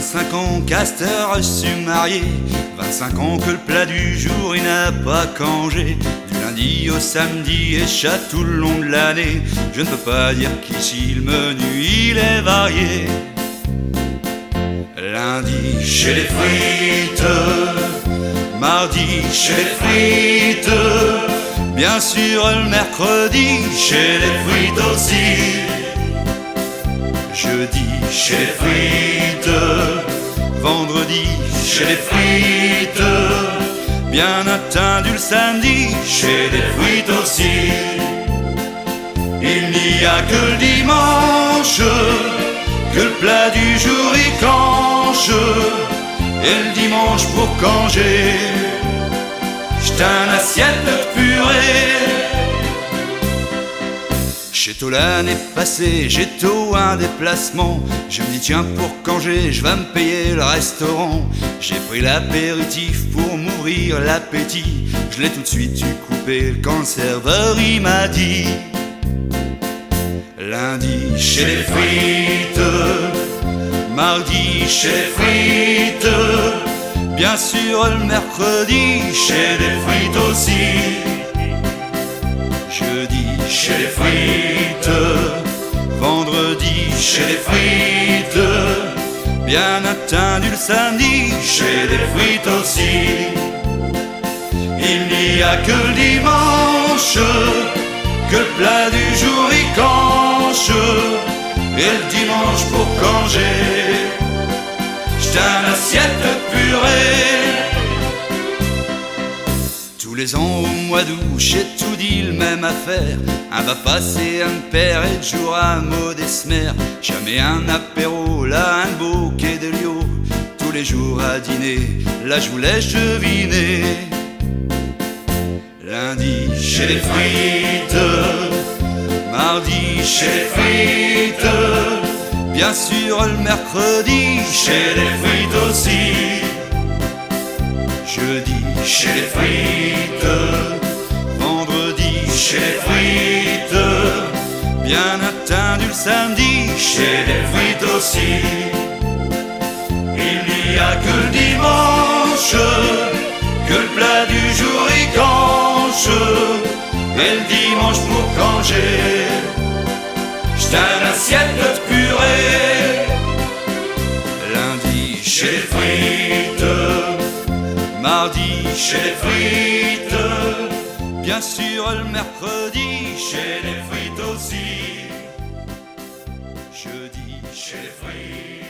25 ans qu'Astor su marié, 25 ans que le plat du jour il n'a pas congé. Du lundi au samedi et chat tout le long de l'année. Je ne peux pas dire qu'ici le menu il est varié. Lundi chez les frites, mardi chez les frites, bien sûr le mercredi chez les frites aussi. Jeudi chez les frites, vendredi chez les frites, bien attendu le samedi chez les frites aussi. Il n'y a que le dimanche que le plat du jour y canche, et le dimanche pour congé, j't'ai une assiette de purée. Chez toi l'année passée, j'ai tôt un déplacement. Je me dis tiens pour congé, je vais me payer le restaurant. J'ai pris l'apéritif pour m'ouvrir l'appétit. Je l'ai tout de suite eu coupé quand le serveur il m'a dit: lundi chez les frites, mardi chez les frites, bien sûr le mercredi chez les frites aussi. Jeudi chez les frites, vendredi chez les frites, bien attendu le samedi chez les frites aussi. Il n'y a que le dimanche que le plat du jour y canche, et le dimanche pour congé, j't'ai une assiette de purée. Tous les ans au mois d'août, j'ai tout dit le même affaire. Un va passer, un père et de jour à Maudesmer. Jamais un apéro, là un bouquet de liot. Tous les jours à dîner, là je voulais deviner. Lundi chez les frites, mardi chez les frites, bien sûr le mercredi chez les frites aussi. Jeudi chez les frites, vendredi chez les frites, bien attendu le samedi chez les frites aussi. Il n'y a que le dimanche que le plat du jour y canche, et le dimanche pour congé, j't'ai une assiette de purée. Lundi chez les frites, mardi chez les frites, bien sûr le mercredi chez les frites aussi. Jeudi chez les frites.